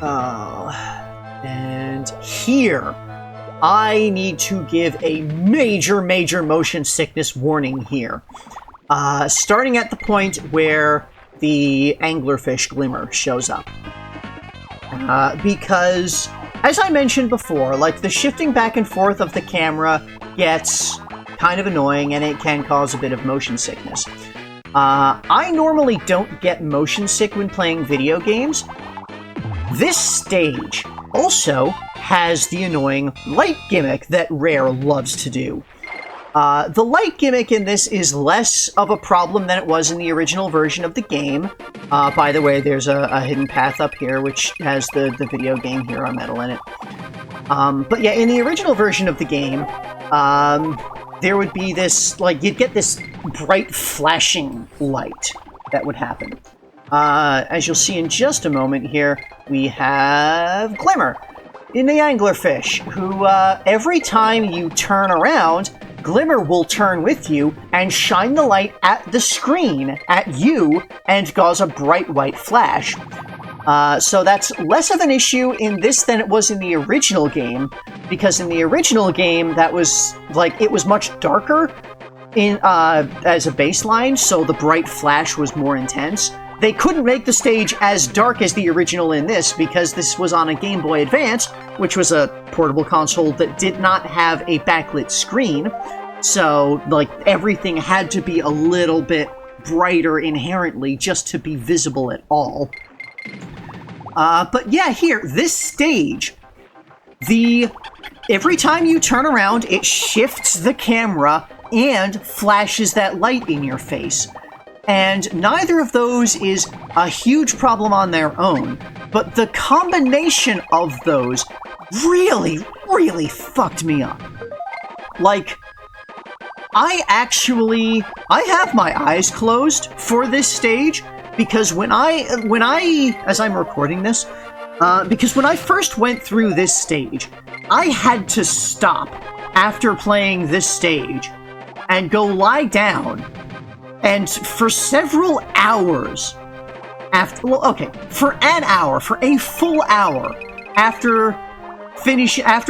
Oh, and here, I need to give a major motion sickness warning here. Starting at the point where the anglerfish Glimmer shows up. Because, as I mentioned before, like, the shifting back and forth of the camera gets kind of annoying, and it can cause a bit of motion sickness. I normally don't get motion sick when playing video games. This stage also has the annoying light gimmick that Rare loves to do. The light gimmick in this is less of a problem than it was in the original version of the game. By the way, there's a hidden path up here, which has the video game hero medal in it. But yeah, in the original version of the game, there would be this, like, you'd get this bright flashing light that would happen. As you'll see in just a moment here, we have Glimmer in the anglerfish, who, every time you turn around, Glimmer will turn with you and shine the light at the screen, at you, and cause a bright white flash. So that's less of an issue in this than it was in the original game, because in the original game, that was, like, it was much darker in as a baseline, so the bright flash was more intense. They couldn't make the stage as dark as the original in this, because this was on a Game Boy Advance, which was a portable console that did not have a backlit screen, so, like, everything had to be a little bit brighter inherently just to be visible at all. But yeah, here, this stage, every time you turn around, it shifts the camera and flashes that light in your face. And neither of those is a huge problem on their own, but the combination of those really fucked me up. Like, I have my eyes closed for this stage, because as I'm recording this, because when I first went through this stage, I had to stop after playing this stage and go lie down. And for several hours for a full hour after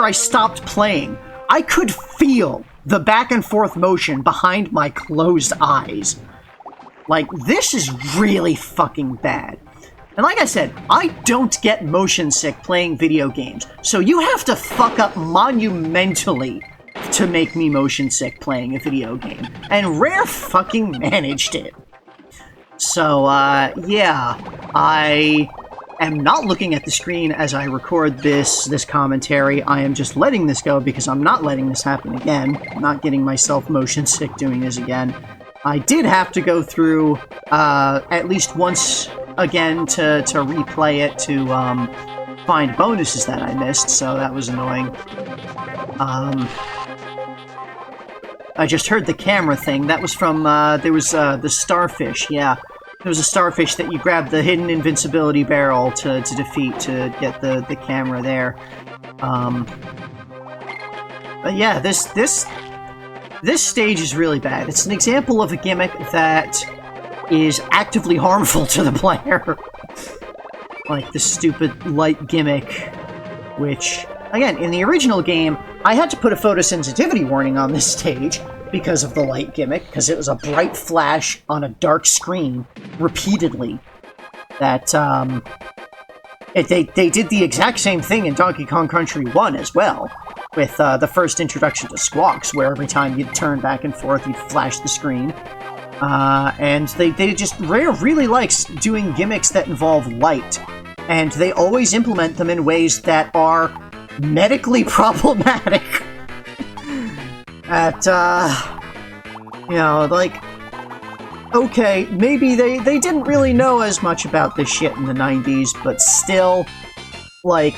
I stopped playing, I could feel the back and forth motion behind my closed eyes. Like, this is really fucking bad. And like I said, I don't get motion sick playing video games, so you have to fuck up monumentally to make me motion sick playing a video game. And Rare fucking managed it. So, yeah, I am not looking at the screen as I record this commentary. I am just letting this go because I'm not letting this happen again. I'm not getting myself motion sick doing this again. I did have to go through, at least once again to replay it to, find bonuses that I missed, so that was annoying. I just heard the camera thing. That was from, there was, the starfish, yeah. There was a starfish that you grabbed the hidden invincibility barrel to defeat to get the camera there. But yeah, this stage is really bad. It's an example of a gimmick that is actively harmful to the player. Like the stupid light gimmick, which, again, in the original game, I had to put a photosensitivity warning on this stage because of the light gimmick, because it was a bright flash on a dark screen repeatedly. That, they did the exact same thing in Donkey Kong Country 1 as well, with the first introduction to Squawks, where every time you'd turn back and forth, you'd flash the screen. And Rare really likes doing gimmicks that involve light, and they always implement them in ways that are medically problematic. You know, like, okay, maybe they didn't really know as much about this shit in the 90s, but still, like,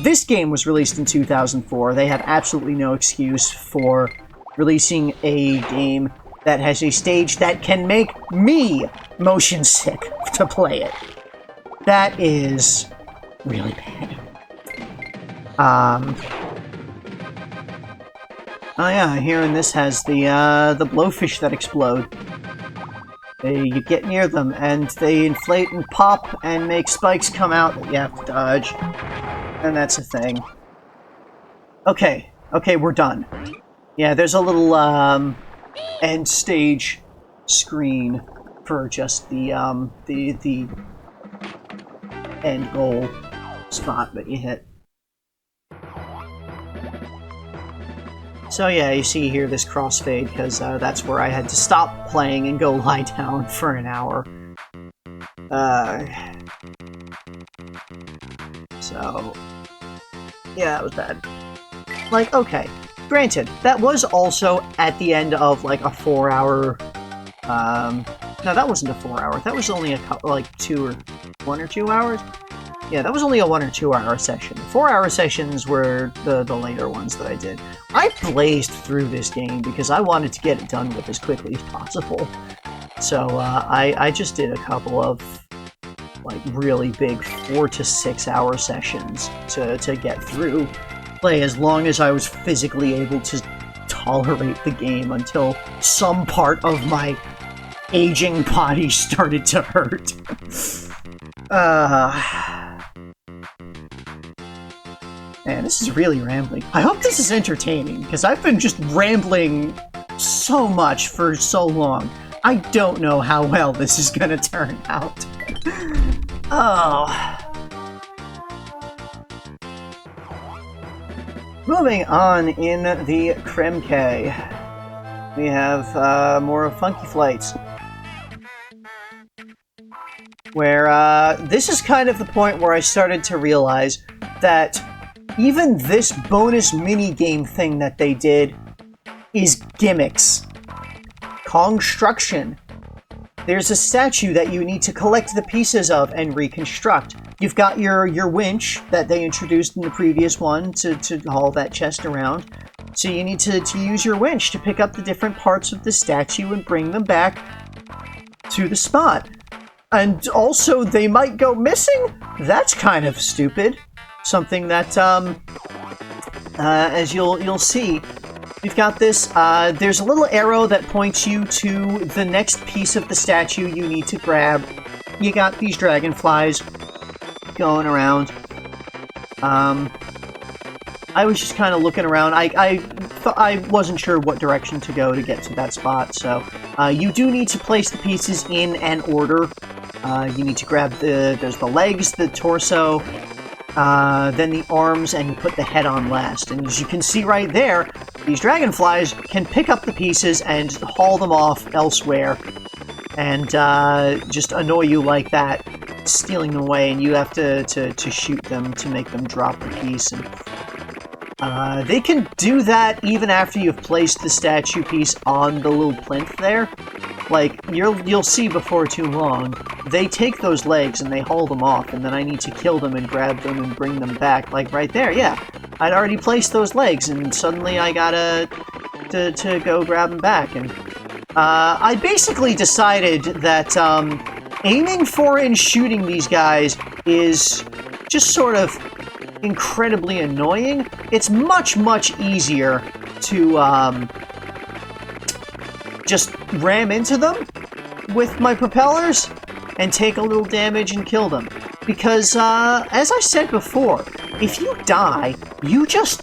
this game was released in 2004. They had absolutely no excuse for releasing a game that has a stage that can make me motion sick to play it. That is really bad. Oh yeah, here in this has the blowfish that explode. You get near them, and they inflate and pop and make spikes come out that you have to dodge. And that's a thing. Okay, we're done. Yeah, there's a little, end stage screen for just the end goal spot that you hit. So yeah, you see here this crossfade, because that's where I had to stop playing and go lie down for an hour. So, yeah, that was bad. Like, okay, granted, that was also at the end of, like, a 4-hour, no, that wasn't a 4-hour, that was only a couple, like, 1 or 2 hours? Yeah, that was only a 1 or 2 hour session. 4-hour sessions were the later ones that I did. I blazed through this game because I wanted to get it done with as quickly as possible. So, I just did a couple of, like, really big 4 to 6 hour sessions to get through. Play as long as I was physically able to tolerate the game until some part of my aging body started to hurt. Man, this is really rambling. I hope this is entertaining, because I've been just rambling so much for so long. I don't know how well this is gonna turn out. Oh. Moving on in the Kremke, we have more Funky Flights, where this is kind of the point where I started to realize that even this bonus mini-game thing that they did is gimmicks. Kongstruction. There's a statue that you need to collect the pieces of and reconstruct. You've got your winch that they introduced in the previous one to haul that chest around. So you need to use your winch to pick up the different parts of the statue and bring them back to the spot. And also, they might go missing? That's kind of stupid. Something that, as you'll see, we've got this, there's a little arrow that points you to the next piece of the statue you need to grab. You got these dragonflies going around. I was just kind of looking around. I wasn't sure what direction to go to get to that spot, so you do need to place the pieces in an order. You need to grab there's the legs, the torso, then the arms, and you put the head on last. And as you can see right there, these dragonflies can pick up the pieces and haul them off elsewhere, and just annoy you like that, stealing them away, and you have to shoot them to make them drop the piece. And they can do that even after you've placed the statue piece on the little plinth there. Like, you'll see before too long, they take those legs and they haul them off, and then I need to kill them and grab them and bring them back. Like, right there, yeah. I'd already placed those legs, and suddenly I gotta to go grab them back. And I basically decided that aiming for and shooting these guys is just sort of incredibly annoying. It's much, much easier to just ram into them with my propellers and take a little damage and kill them. Because, as I said before, if you die, you just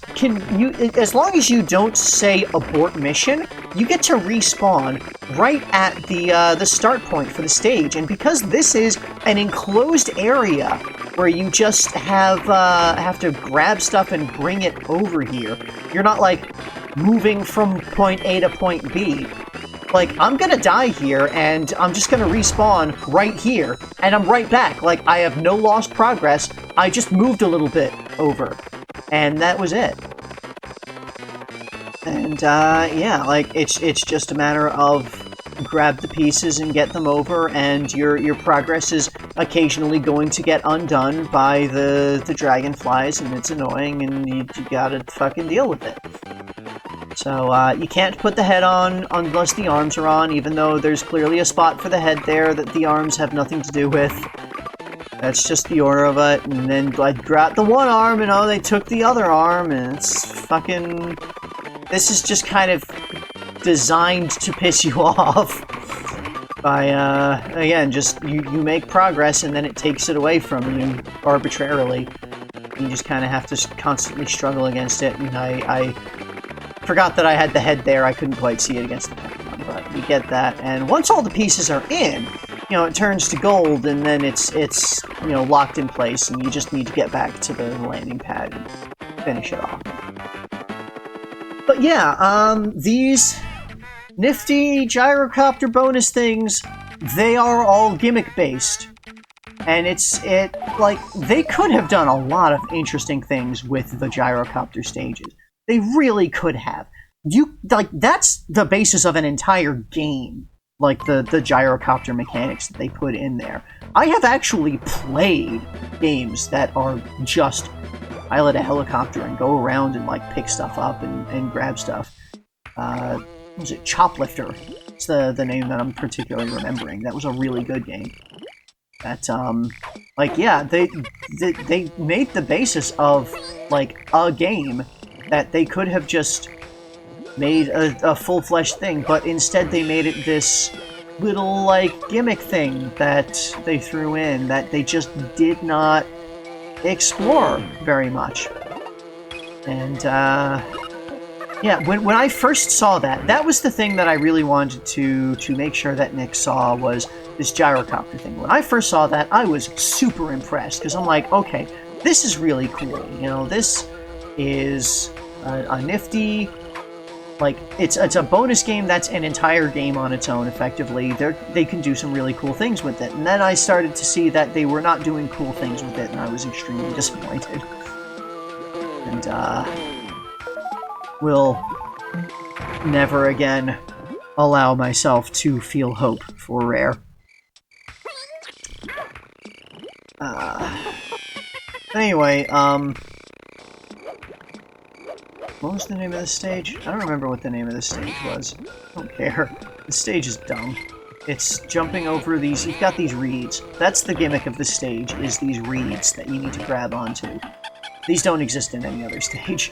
as long as you don't say abort mission, you get to respawn right at the start point for the stage. And because this is an enclosed area where you just have to grab stuff and bring it over here, you're not, like, moving from point A to point B. Like, I'm gonna die here, and I'm just gonna respawn right here, and I'm right back. Like, I have no lost progress, I just moved a little bit over. And that was it. And, yeah, like, it's just a matter of grab the pieces and get them over, and your progress is occasionally going to get undone by the dragonflies, and it's annoying, and you gotta fucking deal with it. So, you can't put the head on unless the arms are on, even though there's clearly a spot for the head there that the arms have nothing to do with. That's just the order of it. And then I grabbed the one arm, and oh, they took the other arm, and it's fucking... This is just kind of designed to piss you off. by, again, just you make progress and then it takes it away from you arbitrarily. You just kind of have to constantly struggle against it, and I forgot that I had the head there. I couldn't quite see it against the Pokemon, but we get that. And once all the pieces are in, you know, it turns to gold, and then it's you know, locked in place, and you just need to get back to the landing pad and finish it off. But yeah, these nifty gyrocopter bonus things, they are all gimmick-based. And like, they could have done a lot of interesting things with the gyrocopter stages. They really could have. Like, that's the basis of an entire game. Like, the gyrocopter mechanics that they put in there. I have actually played games that are just pilot a helicopter and go around and, like, pick stuff up and grab stuff. What was it? Choplifter. It's the name that I'm particularly remembering. That was a really good game. That, like, yeah, they made the basis of, like, a game that they could have just made a full-fledged thing, but instead they made it this little, like, gimmick thing that they threw in that they just did not explore very much. And, yeah, when I first saw that, that was the thing that I really wanted to make sure that Nick saw, was this gyrocopter thing. When I first saw that, I was super impressed, because I'm like, okay, this is really cool. You know, this is a nifty, like, it's a bonus game that's an entire game on its own, effectively. They can do some really cool things with it. And then I started to see that they were not doing cool things with it, and I was extremely disappointed. And, will never again allow myself to feel hope for Rare. Anyway, what was the name of this stage? I don't remember what the name of this stage was. I don't care. The stage is dumb. It's jumping over these... You've got these reeds. That's the gimmick of the stage, is these reeds that you need to grab onto. These don't exist in any other stage.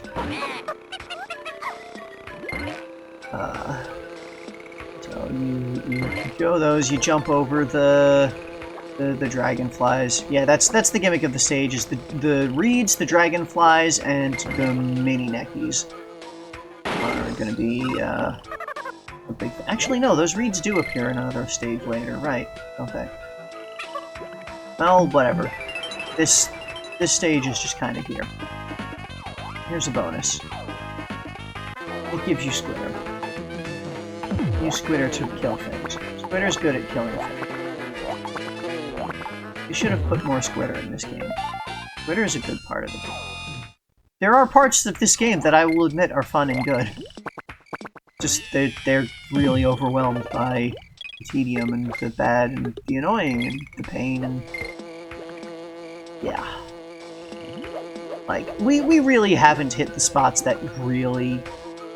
So you go those, you jump over the dragonflies. Yeah, that's the gimmick of the stage, is the reeds, the dragonflies, and the mini neckies are going to be a big thing. Actually, no, those reeds do appear in another stage later, right? Okay. Well, whatever. This stage is just kind of here. Here's a bonus. It gives you Squitter. Use Squitter to kill things. Squitter's good at killing things. You should have put more Squitter in this game. Squitter is a good part of the game. There are parts of this game that I will admit are fun and good. Just, they're really overwhelmed by the tedium and the bad and the annoying and the pain and... yeah. Like, we really haven't hit the spots that really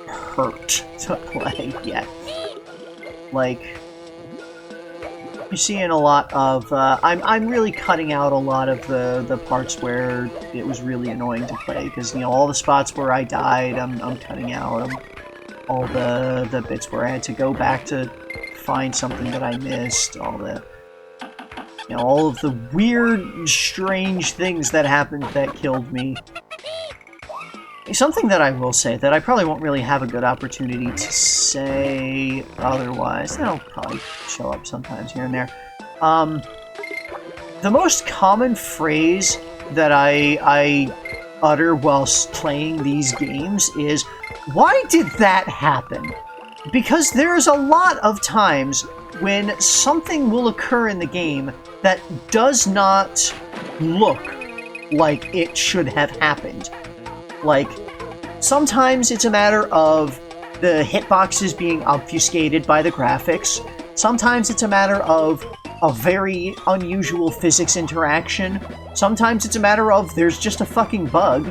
hurt to play yet. Like, you're seeing a lot of, I'm really cutting out a lot of the parts where it was really annoying to play, because, you know, all the spots where I died, I'm cutting out. All the bits where I had to go back to find something that I missed, all the, you know, all of the weird, strange things that happened that killed me. Something that I will say, that I probably won't really have a good opportunity to say otherwise, that'll probably show up sometimes here and there. The most common phrase that I utter whilst playing these games is, why did that happen? Because there's a lot of times when something will occur in the game that does not look like it should have happened. Like, sometimes it's a matter of the hitboxes being obfuscated by the graphics. Sometimes it's a matter of a very unusual physics interaction. Sometimes it's a matter of there's just a fucking bug.